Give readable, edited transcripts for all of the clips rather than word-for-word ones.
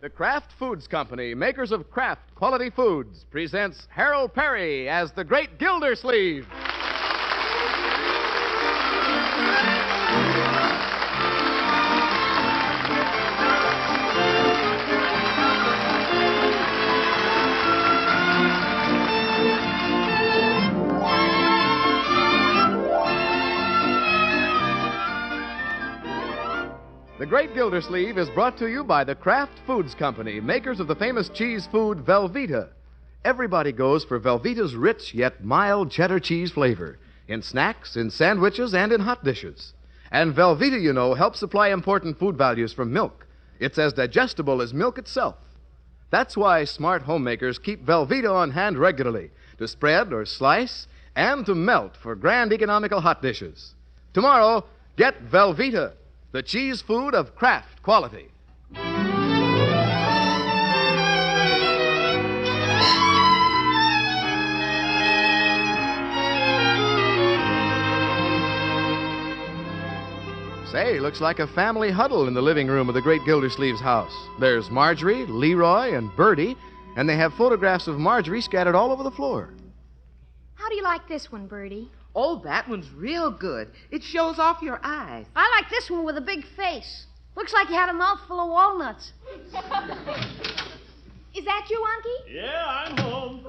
The Kraft Foods Company, makers of Kraft Quality Foods, presents Harold Perry as the Great Gildersleeve. The Great Gildersleeve is brought to you by the Kraft Foods Company, makers of the famous cheese food Velveeta. Everybody goes for Velveeta's rich yet mild cheddar cheese flavor in snacks, in sandwiches, and in hot dishes. And Velveeta, you know, helps supply important food values from milk. It's as digestible as milk itself. That's why smart homemakers keep Velveeta on hand regularly to spread or slice and to melt for grand economical hot dishes. Tomorrow, get Velveeta, the cheese food of Kraft quality. Say, looks like a family huddle in the living room of the Great Gildersleeve's house. There's Marjorie, Leroy, and Bertie, and they have photographs of Marjorie scattered all over the floor. How do you like this one, Bertie? Oh, that one's real good. It shows off your eyes. I like this one with a big face. Looks like you had a mouthful of walnuts. Is that you, Unky? Yeah, I'm home.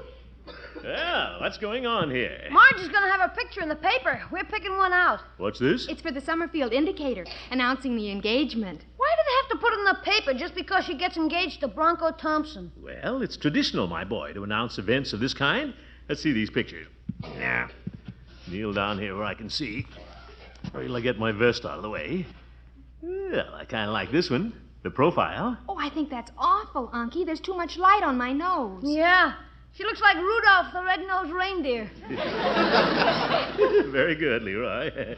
Well, what's going on here? Marge is going to have a picture in the paper. We're picking one out. What's this? It's for the Summerfield Indicator, announcing the engagement. Why do they have to put it in the paper just because she gets engaged to Bronco Thompson? Well, it's traditional, my boy, to announce events of this kind. Let's see these pictures. Now, kneel down here where I can see. Or till I get my vest out of the way. Well, I kind of like this one. The profile. Oh, I think that's awful, Unky. There's too much light on my nose. Yeah. She looks like Rudolph the Red-Nosed Reindeer. Very good, Leroy.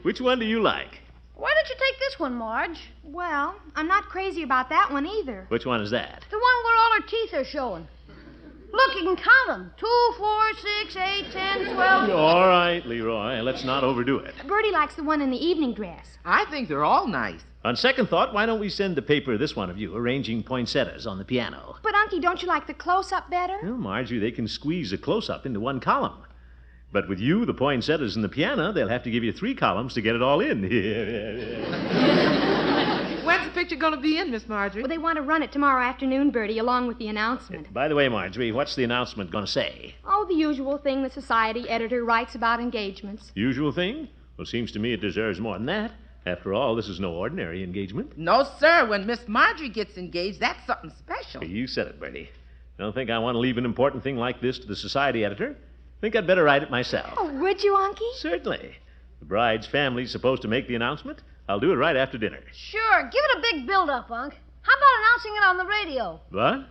Which one do you like? Why don't you take this one, Marge? Well, I'm not crazy about that one either. Which one is that? The one where all her teeth are showing. Look, you can count them. 2, 4, 6, 8, 10, 12. All right, Leroy. Let's not overdo it. Bertie likes the one in the evening dress. I think they're all nice. On second thought, why don't we send the paper this one of you arranging poinsettias on the piano? But, Unky, don't you like the close-up better? Well, Marjorie, they can squeeze a close-up into one column. But with you, the poinsettias, and the piano, they'll have to give you 3 columns to get it all in. When's the picture going to be in, Miss Marjorie? Well, they want to run it tomorrow afternoon, Bertie, along with the announcement. By the way, Marjorie, what's the announcement going to say? Oh, the usual thing the society editor writes about engagements. Usual thing? Well, seems to me it deserves more than that. After all, this is no ordinary engagement. No, sir. When Miss Marjorie gets engaged, that's something special. You said it, Bertie. Don't think I want to leave an important thing like this to the society editor. Think I'd better write it myself. Oh, would you, Unky? Certainly. The bride's family's supposed to make the announcement. I'll do it right after dinner. Sure. Give it a big build-up, Unc. How about announcing it on the radio? What?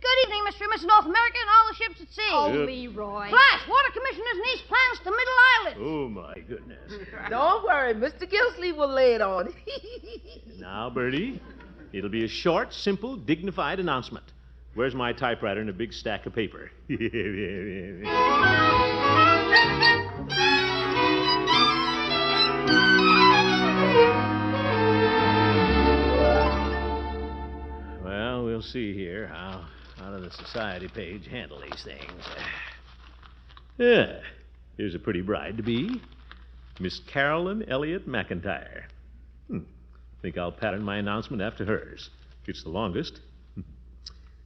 Good evening, Mr. and Mrs. North America and all the ships at sea. Oh, Yep. Leroy. Flash, Water Commissioner's niece plans to Middle Island. Oh, my goodness. Don't worry. Mr. Gildersleeve will lay it on. Now, Bertie, it'll be a short, simple, dignified announcement. Where's my typewriter and a big stack of paper? Well, we'll see here how does the society page handle these things. Yeah, here's a pretty bride-to-be. Miss Carolyn Elliott McIntyre. Think I'll pattern my announcement after hers. It's the longest.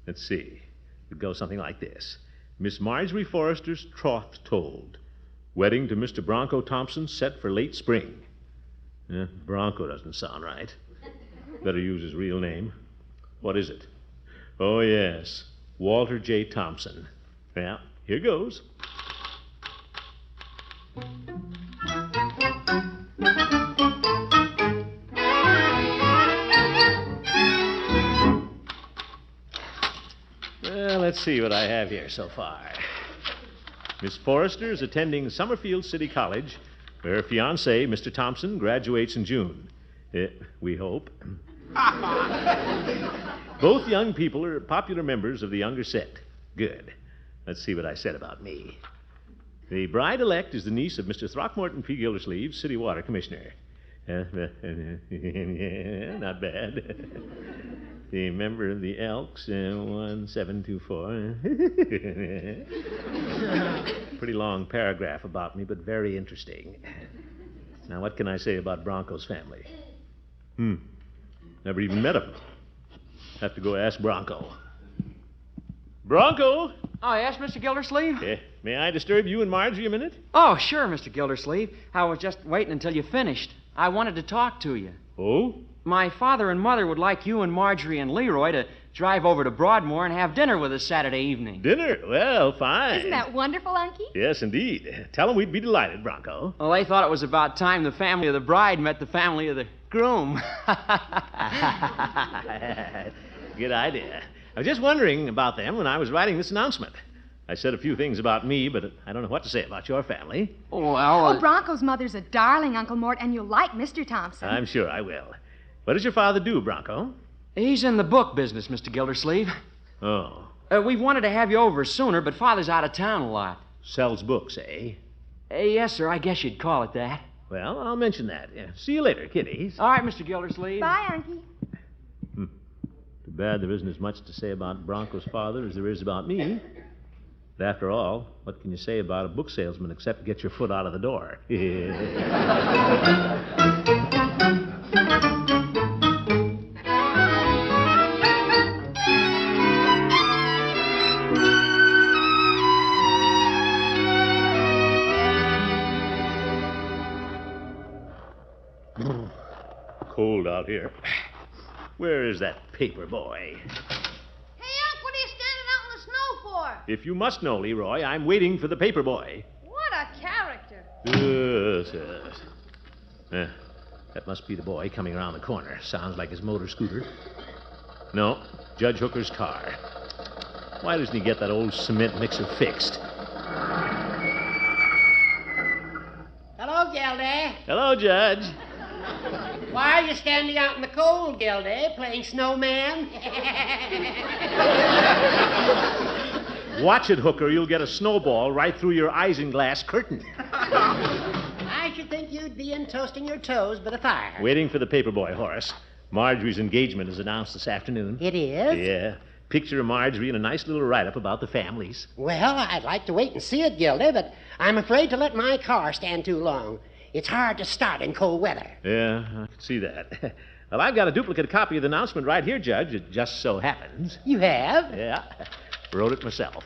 Let's see. It goes something like this. Miss Marjorie Forrester's troth told. Wedding to Mr. Bronco Thompson set for late spring. Bronco doesn't sound right. Better use his real name. What is it? Oh, yes. Walter J. Thompson. Well, here goes. Well, let's see what I have here so far. Miss Forrester is attending Summerfield City College, where her fiancé, Mr. Thompson, graduates in June. We hope. Both young people are popular members of the younger set. Good. Let's see what I said about me. The bride-elect is the niece of Mr. Throckmorton P. Gildersleeve, City Water Commissioner. Not bad. The member of the Elks, 1724. Pretty long paragraph about me, but very interesting. Now, what can I say about Bronco's family? Never even met him. Have to go ask Bronco. Bronco? Oh, yes, Mr. Gildersleeve? May I disturb you and Marjorie a minute? Oh, sure, Mr. Gildersleeve. I was just waiting until you finished. I wanted to talk to you. Oh? My father and mother would like you and Marjorie and Leroy to drive over to Broadmoor and have dinner with us Saturday evening. Dinner? Well, fine. Isn't that wonderful, Unky? Yes, indeed. Tell them we'd be delighted, Bronco. Well, they thought it was about time the family of the bride met the family of the groom. Good idea. I was just wondering about them when I was writing this announcement. I said a few things about me, but I don't know what to say about your family. Oh, Bronco's mother's a darling, Uncle Mort, and you'll like Mr. Thompson. I'm sure I will. What does your father do, Bronco? He's in the book business, Mr. Gildersleeve. Oh. We wanted to have you over sooner, but Father's out of town a lot. Sells books, eh? Yes, sir. I guess you'd call it that. Well, I'll mention that. See you later, kiddies. All right, Mr. Gildersleeve. Bye, Unky. Too bad there isn't as much to say about Bronco's father as there is about me. But after all, what can you say about a book salesman except get your foot out of the door? Cold out here. Where is that paper boy? Hey, Unc, what are you standing out in the snow for? If you must know, Leroy, I'm waiting for the paper boy. What a character. That must be the boy coming around the corner. Sounds like his motor scooter. No, Judge Hooker's car. Why doesn't he get that old cement mixer fixed? Hello, Gildy. Hello, Judge. Why are you standing out in the cold, Gildy? Playing snowman? Watch it, Hooker. You'll get a snowball right through your isinglass curtain. I should think you'd be in toasting your toes by the fire. Waiting for the paper boy, Horace. Marjorie's engagement is announced this afternoon. It is? Yeah. Picture of Marjorie and a nice little write-up about the families. Well, I'd like to wait and see it, Gildy, but I'm afraid to let my car stand too long. It's hard to start in cold weather. Yeah, I can see that. Well, I've got a duplicate copy of the announcement right here, Judge. It just so happens. You have? Yeah. Wrote it myself.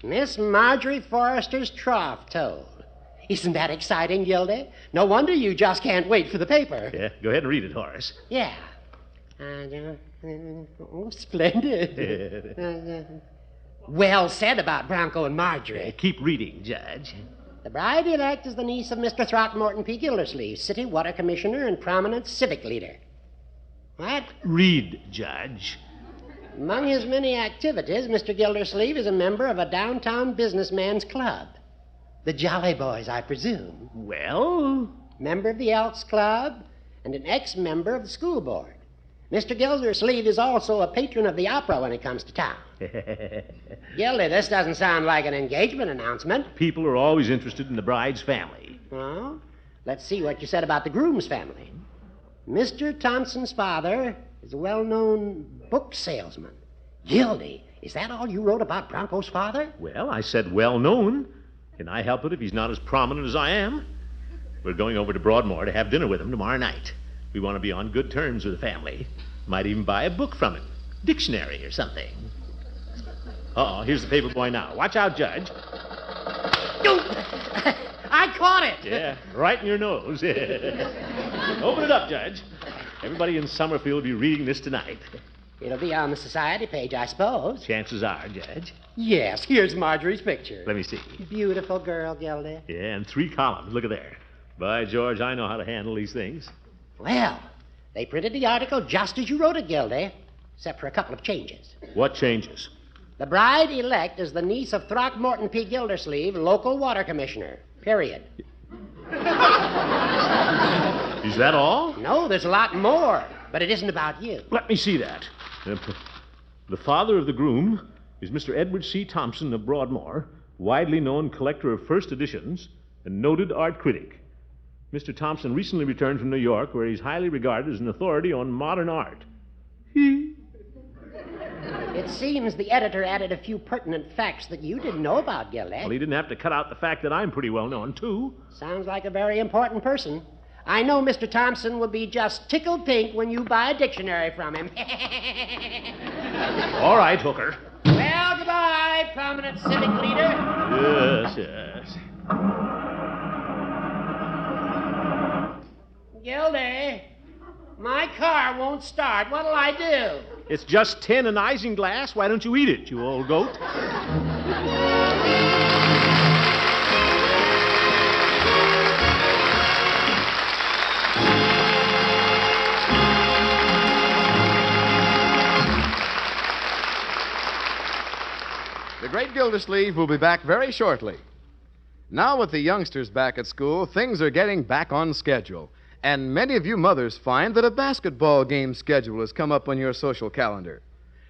Miss Marjorie Forrester's trough told. Isn't that exciting, Gildy? No wonder you just can't wait for the paper. Yeah, go ahead and read it, Horace. Yeah. Oh, splendid. Well said about Bronco and Marjorie. Keep reading, Judge. The bride-elect is the niece of Mr. Throckmorton P. Gildersleeve, city water commissioner and prominent civic leader. What? Read, Judge. Among his many activities, Mr. Gildersleeve is a member of a downtown businessman's club. The Jolly Boys, I presume. Well? Member of the Elks Club and an ex-member of the school board. Mr. Gildersleeve is also a patron of the opera when it comes to town. Gildy, this doesn't sound like an engagement announcement. People are always interested in the bride's family. Well, let's see what you said about the groom's family. Mr. Thompson's father is a well-known book salesman. Gildy, is that all you wrote about Bronco's father? Well, I said well known. Can I help it if he's not as prominent as I am? We're going over to Broadmoor to have dinner with him tomorrow night. We want to be on good terms with the family. Might even buy a book from him. Dictionary or something. Uh-oh, here's the paper boy now. Watch out, Judge. I caught it. Yeah, right in your nose. Open it up, Judge. Everybody in Summerfield will be reading this tonight. It'll be on the society page, I suppose. Chances are, Judge. Yes, here's Marjorie's picture. Let me see. Beautiful girl, Gildy. Yeah, and 3 columns. Look at there. By George, I know how to handle these things. Well, they printed the article just as you wrote it, Gildy, except for a couple of changes. What changes? The bride-elect is the niece of Throckmorton P. Gildersleeve, local water commissioner. Period. Is that all? No, there's a lot more, but it isn't about you. Let me see that. The father of the groom is Mr. Edward C. Thompson of Broadmoor, widely known collector of first editions and noted art critic. Mr. Thompson recently returned from New York, where he's highly regarded as an authority on modern art. It seems the editor added a few pertinent facts that you didn't know about, Gildy. Well, he didn't have to cut out the fact that I'm pretty well known, too. Sounds like a very important person. I know Mr. Thompson will be just tickled pink when you buy a dictionary from him. All right, Hooker. Well, goodbye, prominent civic leader. Yes. Gildy, my car won't start. What'll I do? It's just tin and isinglass. Why don't you eat it, you old goat? The great Gildersleeve will be back very shortly. Now, with the youngsters back at school, things are getting back on schedule. And many of you mothers find that a basketball game schedule has come up on your social calendar.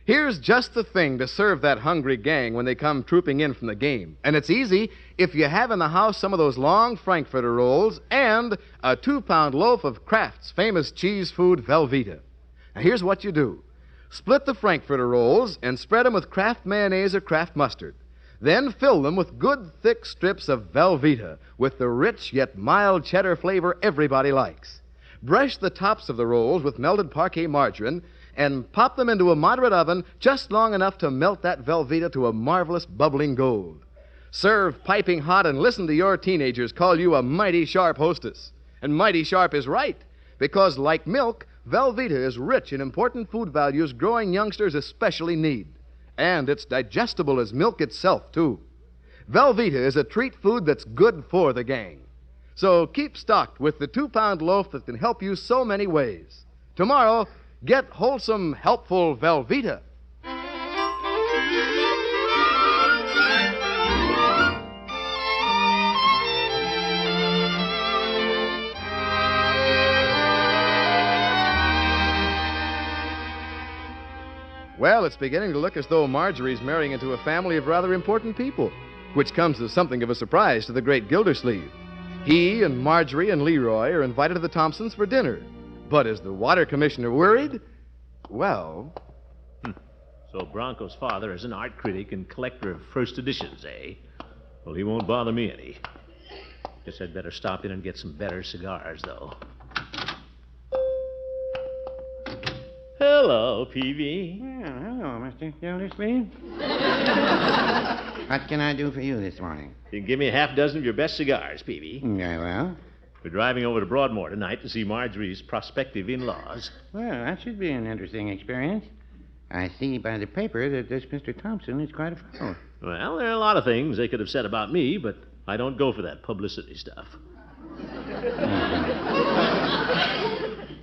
Here's just the thing to serve that hungry gang when they come trooping in from the game. And it's easy if you have in the house some of those long Frankfurter rolls and a 2-pound loaf of Kraft's famous cheese food, Velveeta. Now, here's what you do. Split the Frankfurter rolls and spread them with Kraft mayonnaise or Kraft mustard. Then fill them with good, thick strips of Velveeta with the rich yet mild cheddar flavor everybody likes. Brush the tops of the rolls with melted parquet margarine and pop them into a moderate oven just long enough to melt that Velveeta to a marvelous bubbling gold. Serve piping hot and listen to your teenagers call you a mighty sharp hostess. And mighty sharp is right, because like milk, Velveeta is rich in important food values growing youngsters especially need. And it's digestible as milk itself, too. Velveeta is a treat food that's good for the gang. So keep stocked with the 2-pound loaf that can help you so many ways. Tomorrow, get wholesome, helpful Velveeta. Well, it's beginning to look as though Marjorie's marrying into a family of rather important people, which comes as something of a surprise to the great Gildersleeve. He and Marjorie and Leroy are invited to the Thompsons for dinner. But is the water commissioner worried? Well... So Bronco's father is an art critic and collector of first editions, eh? Well, he won't bother me any. Guess I'd better stop in and get some better cigars, though. Hello, Peavy. Well, hello, Mr. Gildersleeve. What can I do for you this morning? You can give me a half dozen of your best cigars, Peavy. Very well. We're driving over to Broadmoor tonight to see Marjorie's prospective in-laws. Well, that should be an interesting experience. I see by the paper that this Mr. Thompson is quite a fellow. Well, there are a lot of things they could have said about me, but I don't go for that publicity stuff.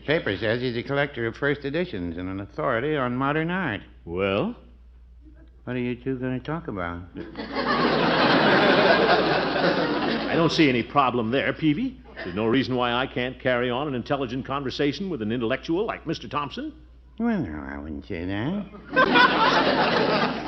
Paper says he's a collector of first editions and an authority on modern art. Well? What are you two going to talk about? I don't see any problem there, Peavy. There's no reason why I can't carry on an intelligent conversation with an intellectual like Mr. Thompson. Well, no, I wouldn't say that.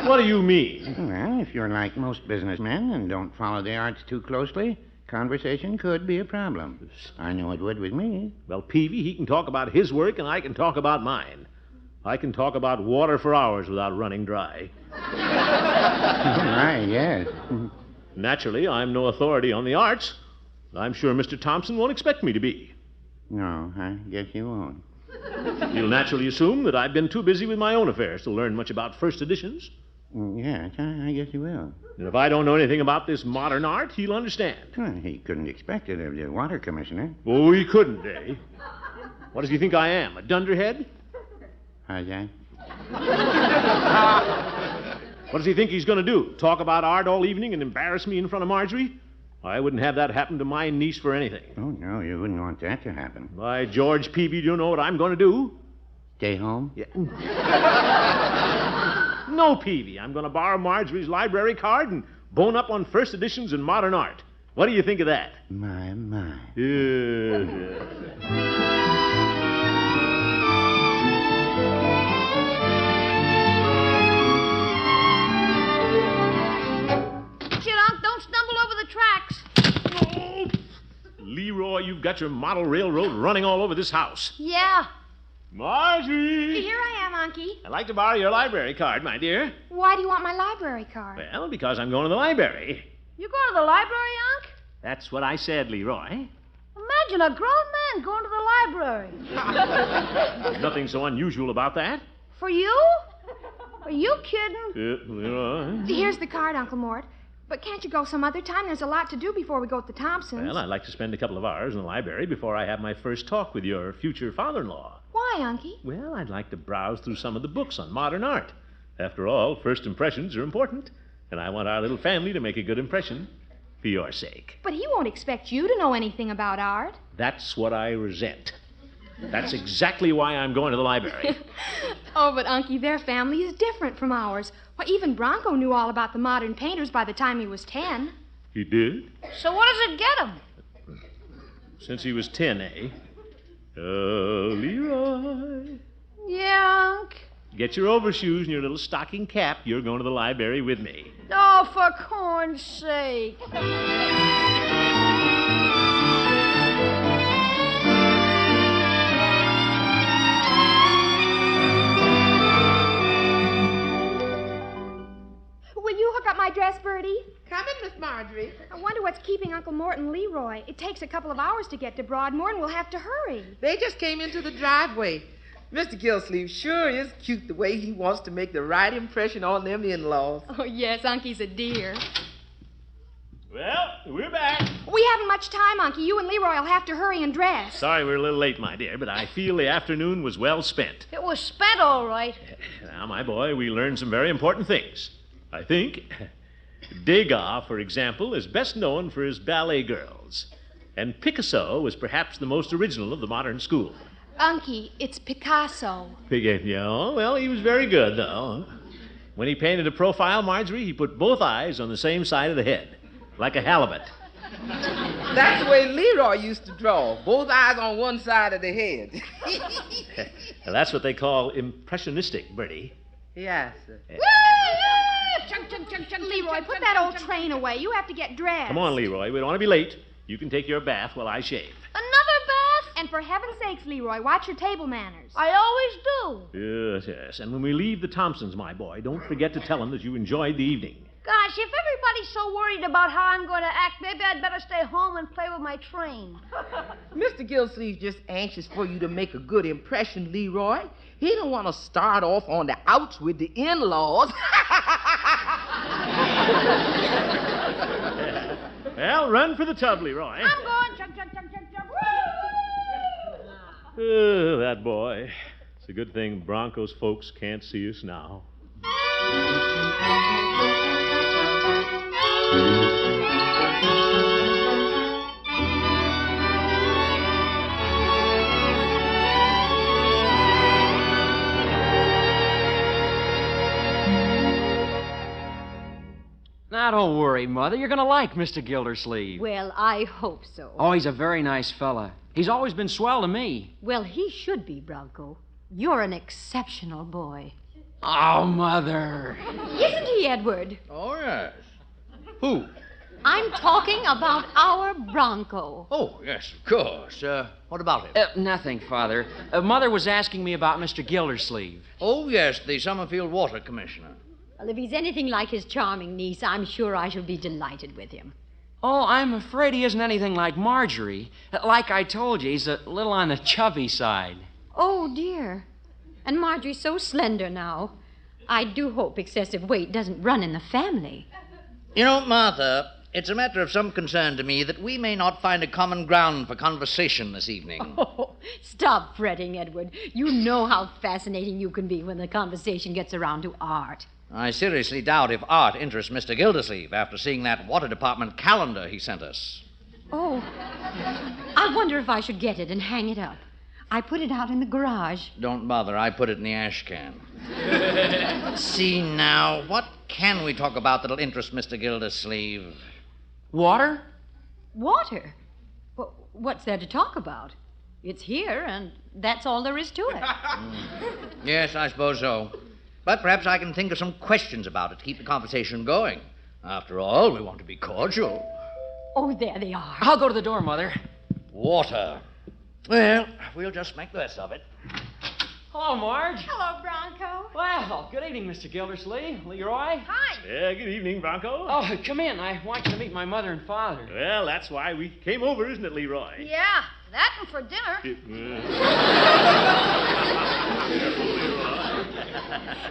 What do you mean? Well, if you're like most businessmen and don't follow the arts too closely, conversation could be a problem. I know it would with me. Well, Peavy, he can talk about his work and I can talk about mine. I can talk about water for hours without running dry. Right, yes. Naturally, I'm no authority on the arts. I'm sure Mr. Thompson won't expect me to be. No, I guess you won't. You'll naturally assume that I've been too busy with my own affairs to learn much about first editions. Yes, I guess you will. And if I don't know anything about this modern art, he'll understand. Well, he couldn't expect it of the water commissioner. Oh, he couldn't, eh? What does he think I am, a dunderhead? How's that? What does he think he's going to do? Talk about art all evening and embarrass me in front of Marjorie? I wouldn't have that happen to my niece for anything. Oh, no, you wouldn't want that to happen. By George, Peavy, do you know what I'm going to do? Stay home? Yeah. No, Peavy. I'm going to borrow Marjorie's library card and bone up on first editions and modern art. What do you think of that? My. Yeah. Don't stumble over the tracks. Oh! Leroy, you you've got your model railroad running all over this house. Yeah. Marjorie! Here I am, Unky. I'd like to borrow your library card, my dear. Why do you want my library card? Well, because I'm going to the library. You going to the library, Unc? That's what I said, Leroy. Imagine a grown man going to the library. There's nothing so unusual about that. For you? Are you kidding? Leroy. Here's the card, Uncle Mort. But can't you go some other time? There's a lot to do before we go to the Thompsons. Well, I'd like to spend a couple of hours in the library before I have my first talk with your future father-in-law. Why, Unky? Well, I'd like to browse through some of the books on modern art. After all, first impressions are important, and I want our little family to make a good impression for your sake. But he won't expect you to know anything about art. That's what I resent. That's exactly why I'm going to the library. Oh, but Unky, their family is different from ours. Why, even Bronco knew all about the modern painters by the time he was 10. He did? So what does it get him? Since he was 10, eh? Leroy. Yeah, Unc. Get your overshoes and your little stocking cap. You're going to the library with me. Oh, for corn's sake. Will you hook up my dress, Bertie? Come in, Miss Marjorie. I wonder what's keeping Uncle Mort and Leroy. It takes a couple of hours to get to Broadmoor, and we'll have to hurry. They just came into the driveway. Mr. Gildersleeve sure is cute the way he wants to make the right impression on them in-laws. Oh, yes, Unky's a dear. Well, we're back. We haven't much time, Unky. You and Leroy will have to hurry and dress. Sorry we're a little late, my dear, but I feel the afternoon was well spent. It was spent all right. Now, my boy, we learned some very important things. I think Degas, for example, is best known for his ballet girls. And Picasso was perhaps the most original of the modern school. Unky, it's Picasso. Yeah, well, he was very good, though. When he painted a profile, Marjorie, he put both eyes on the same side of the head, like a halibut. That's the way Leroy used to draw, both eyes on one side of the head. Now, that's what they call impressionistic, Bertie. Yes, sir. Leroy, put that old train away. You have to get dressed. Come on, Leroy. We don't want to be late. You can take your bath while I shave. Another bath? And for heaven's sakes, Leroy, watch your table manners. I always do. Yes. And when we leave the Thompsons, my boy, don't forget to tell them that you enjoyed the evening. Gosh, if everybody's so worried about how I'm going to act, maybe I'd better stay home and play with my train. Mr. Gildersleeve's just anxious for you to make a good impression, Leroy. He don't want to start off on the outs with the in-laws. Well, run for the tub, Leroy. I'm going. Chug, chug, chug, chug, chug. Oh, that boy. It's a good thing Bronco's folks can't see us now. Now, don't worry, Mother. You're going to like Mr. Gildersleeve. Well, I hope so. Oh, he's a very nice fella. He's always been swell to me. Well, he should be, Bronco. You're an exceptional boy. Oh, Mother. Isn't he, Edward? Oh, yes. Who? I'm talking about our Bronco. Oh, yes, of course. What about him? Nothing, Father. Mother was asking me about Mr. Gildersleeve. Oh, yes, the Summerfield Water Commissioner. Well, if he's anything like his charming niece, I'm sure I shall be delighted with him. Oh, I'm afraid he isn't anything like Marjorie. Like I told you, he's a little on the chubby side. Oh, dear. And Marjorie's so slender now. I do hope excessive weight doesn't run in the family. You know, Martha, it's a matter of some concern to me that we may not find a common ground for conversation this evening. Oh, stop fretting, Edward. You know how fascinating you can be when the conversation gets around to art. I seriously doubt if art interests Mr. Gildersleeve after seeing that water department calendar he sent us. Oh, I wonder if I should get it and hang it up. I put it out in the garage. Don't bother, I put it in the ash can. Let's see now, what can we talk about that'll interest Mr. Gildersleeve? Water? Water? What's there to talk about? It's here, and that's all there is to it. Yes, I suppose so. But perhaps I can think of some questions about it to keep the conversation going. After all, we want to be cordial. Oh, there they are. I'll go to the door, Mother. Water. Well, we'll just make the best of it. Hello, Marge. Hello, Bronco. Well, good evening, Mr. Gildersleeve. Leroy. Hi. Yeah, good evening, Bronco. Oh, come in. I want you to meet my mother and father. Well, that's why we came over, isn't it, Leroy? Yeah, that and for dinner.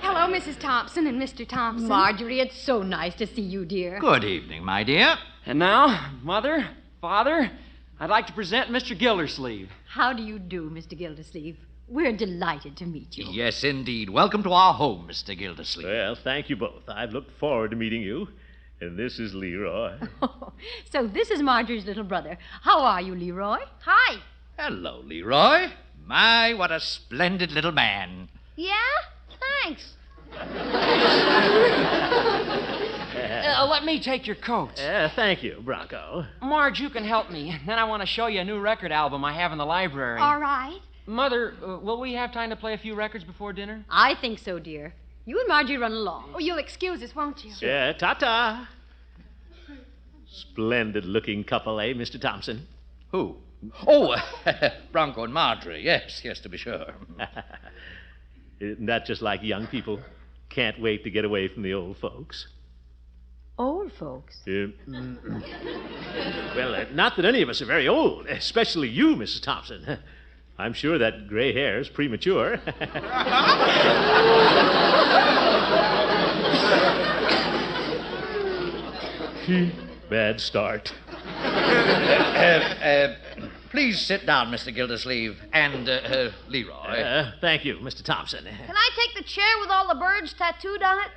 Hello, Mrs. Thompson and Mr. Thompson. Marjorie, it's so nice to see you, dear. Good evening, my dear. And now, Mother, Father, I'd like to present Mr. Gildersleeve. How do you do, Mr. Gildersleeve? We're delighted to meet you. Yes, indeed. Welcome to our home, Mr. Gildersleeve. Well, thank you both. I've looked forward to meeting you. And this is Leroy. So this is Marjorie's little brother. How are you, Leroy? Hi. Hello, Leroy. My, what a splendid little man. Yeah? Thanks. Let me take your coats. Thank you, Bronco. Marge, you can help me. Then I want to show you a new record album I have in the library. All right. Mother, will we have time to play a few records before dinner? I think so, dear. You and Marjorie run along. Oh, you'll excuse us, won't you? Yeah, ta-ta. Splendid-looking couple, eh, Mr. Thompson? Who? Oh, Bronco and Marjorie. Yes, to be sure. Isn't that just like young people? Can't wait to get away from the old folks. Old folks? Well, not that any of us are very old, especially you, Mrs. Thompson. I'm sure that gray hair is premature. Bad start. Please sit down, Mr. Gildersleeve, and Leroy. Thank you, Mr. Thompson. Can I take the chair with all the birds tattooed on it?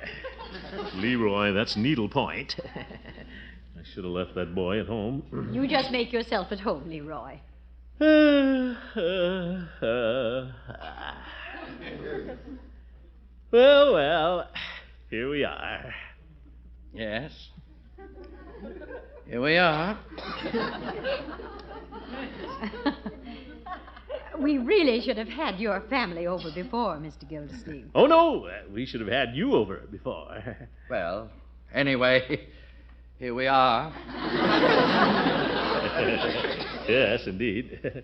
Leroy, that's needlepoint. I should have left that boy at home. You just make yourself at home, Leroy. Well, here we are. Yes. Here we are. We really should have had your family over before, Mr. Gildersleeve. Oh, no, we should have had you over before. Well, anyway, here we are. Yes, indeed.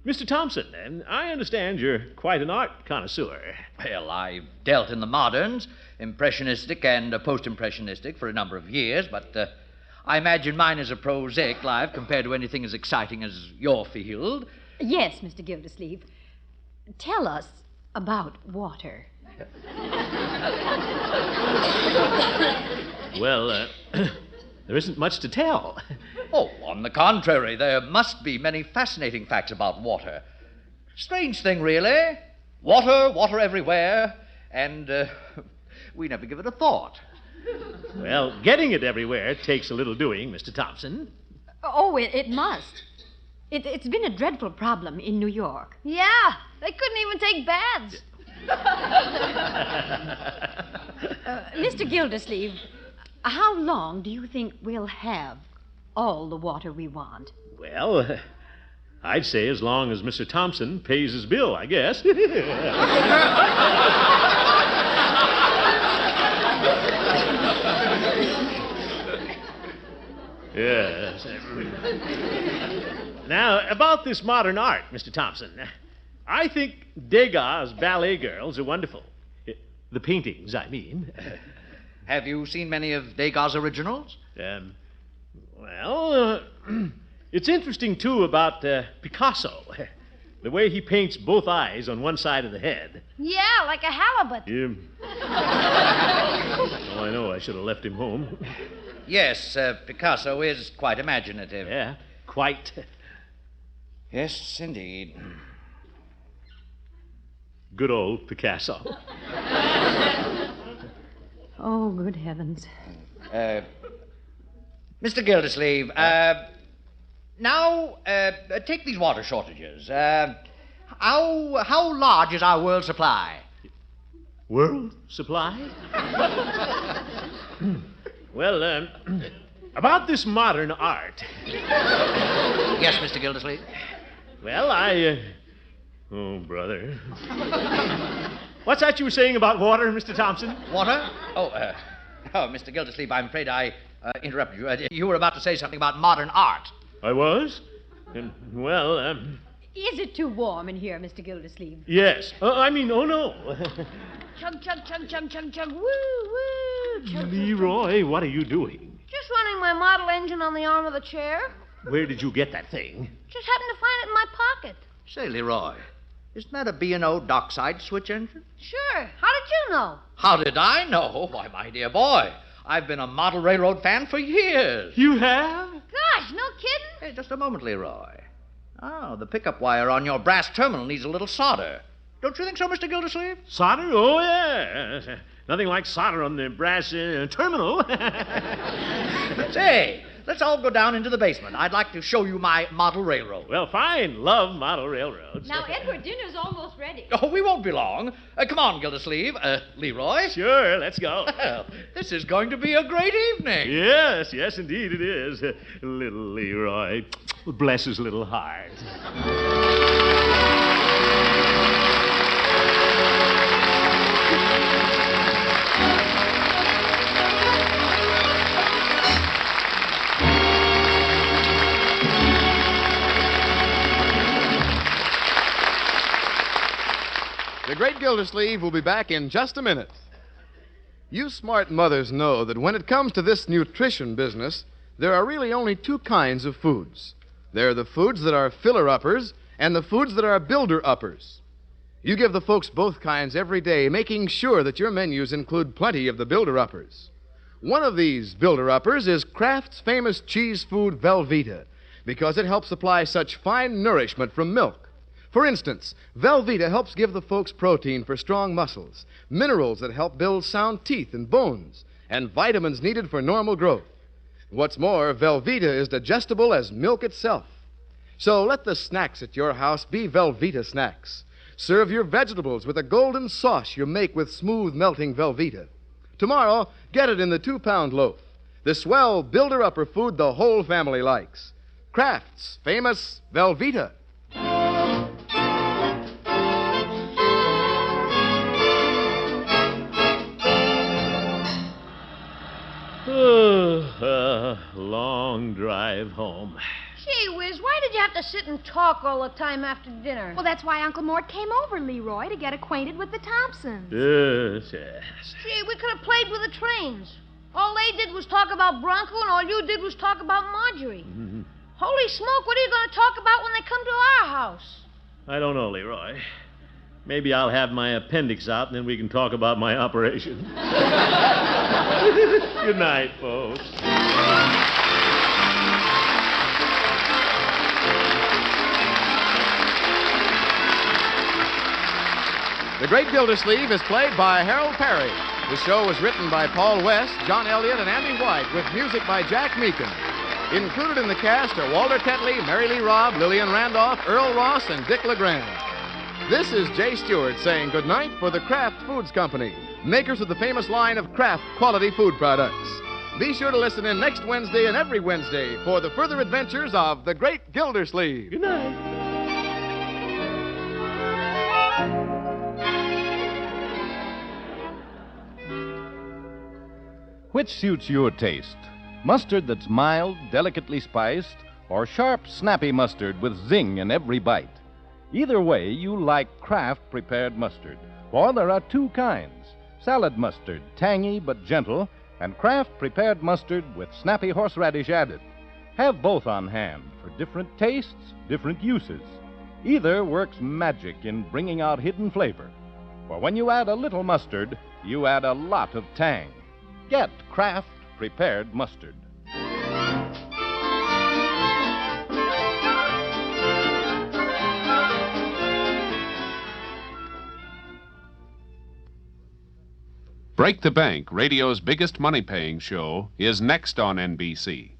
Mr. Thompson, I understand you're quite an art connoisseur. Well, I've dealt in the moderns, impressionistic and post-impressionistic, for a number of years, but I imagine mine is a prosaic life compared to anything as exciting as your field. Yes, Mr. Gildersleeve. Tell us about water. Well, there isn't much to tell. Oh, on the contrary, there must be many fascinating facts about water. Strange thing, really. Water everywhere, and we never give it a thought. Well, getting it everywhere takes a little doing, Mr. Thompson. Oh, it must. It's been a dreadful problem in New York. Yeah, they couldn't even take baths. Mr. Gildersleeve, how long do you think we'll have all the water we want? Well, I'd say as long as Mr. Thompson pays his bill, I guess. Yes. Now, about this modern art, Mr. Thompson, I think Degas' ballet girls are wonderful. The paintings, I mean. Have you seen many of Degas' originals? Well, it's interesting, too, about Picasso. The way he paints both eyes on one side of the head. Yeah, like a halibut. Oh, I know. I should have left him home. Yes, Picasso is quite imaginative. Yeah, quite. Yes, indeed. Good old Picasso. Oh, good heavens. Mr. Gildersleeve, now, take these water shortages. How large is our world supply? World supply? Well, about this modern art. Yes, Mr. Gildersleeve? Well, oh, brother. What's that you were saying about water, Mr. Thompson? Water? Oh, Mr. Gildersleeve, I'm afraid I interrupted you. You were about to say something about modern art. I was? Well, Is it too warm in here, Mr. Gildersleeve? yes. Oh, no. Chug, chug, chug, chug, chug, chug. Woo, woo. Chug, chug, Leroy, what are you doing? just running my model engine on the arm of the chair. Where did you get that thing? Just happened to find it in my pocket. Say, Leroy, isn't that a B&O dockside switch engine? Sure. How did you know? How did I know? Why, my dear boy, I've been a model railroad fan for years. You have? Gosh, no kidding. Hey, just a moment, Leroy. Oh, the pickup wire on your brass terminal needs a little solder. Don't you think so, Mr. Gildersleeve? Solder? Oh, yeah. Nothing like solder on the brass terminal. Say, let's all go down into the basement. I'd like to show you my model railroad. Well, fine. Love model railroads. Now, Edward, dinner's almost ready. Oh, we won't be long. Come on, Gildersleeve. Leroy. Sure, let's go. Well, this is going to be a great evening. Yes, indeed it is. Little Leroy. Bless his little heart. The Great Gildersleeve will be back in just a minute. You smart mothers know that when it comes to this nutrition business, there are really only two kinds of foods. There are the foods that are filler-uppers and the foods that are builder-uppers. You give the folks both kinds every day, making sure that your menus include plenty of the builder-uppers. One of these builder-uppers is Kraft's famous cheese food Velveeta, because it helps supply such fine nourishment from milk. For instance, Velveeta helps give the folks protein for strong muscles, minerals that help build sound teeth and bones, and vitamins needed for normal growth. What's more, Velveeta is digestible as milk itself. So let the snacks at your house be Velveeta snacks. Serve your vegetables with a golden sauce you make with smooth melting Velveeta. Tomorrow, get it in the 2-pound loaf, the swell builder-upper food the whole family likes. Kraft's famous Velveeta. Long drive home. Gee whiz, why did you have to sit and talk all the time after dinner? Well, that's why Uncle Mort came over, Leroy, to get acquainted with the Thompsons. Yes. Gee, we could have played with the trains. All they did was talk about Bronco, and all you did was talk about Marjorie. Mm-hmm. Holy smoke, what are you going to talk about when they come to our house? I don't know, Leroy. Maybe I'll have my appendix out, and then we can talk about my operation. Good night, folks. The Great Gildersleeve is played by Harold Perry. The show was written by Paul West, John Elliott, and Andy White, with music by Jack Meakin. Included in the cast are Walter Tetley, Mary Lee Robb, Lillian Randolph, Earl Ross, and Dick LeGrand. This is Jay Stewart saying goodnight for the Kraft Foods Company, makers of the famous line of Kraft quality food products. Be sure to listen in next Wednesday and every Wednesday for the further adventures of the Great Gildersleeve. Good night. Which suits your taste? Mustard that's mild, delicately spiced, or sharp, snappy mustard with zing in every bite? Either way, you like Kraft prepared mustard, for there are two kinds: salad mustard, tangy but gentle, and Kraft prepared mustard with snappy horseradish added. Have both on hand for different tastes, different uses. Either works magic in bringing out hidden flavor. For when you add a little mustard, you add a lot of tang. Get Kraft prepared mustard. Break the Bank, radio's biggest money-paying show, is next on NBC.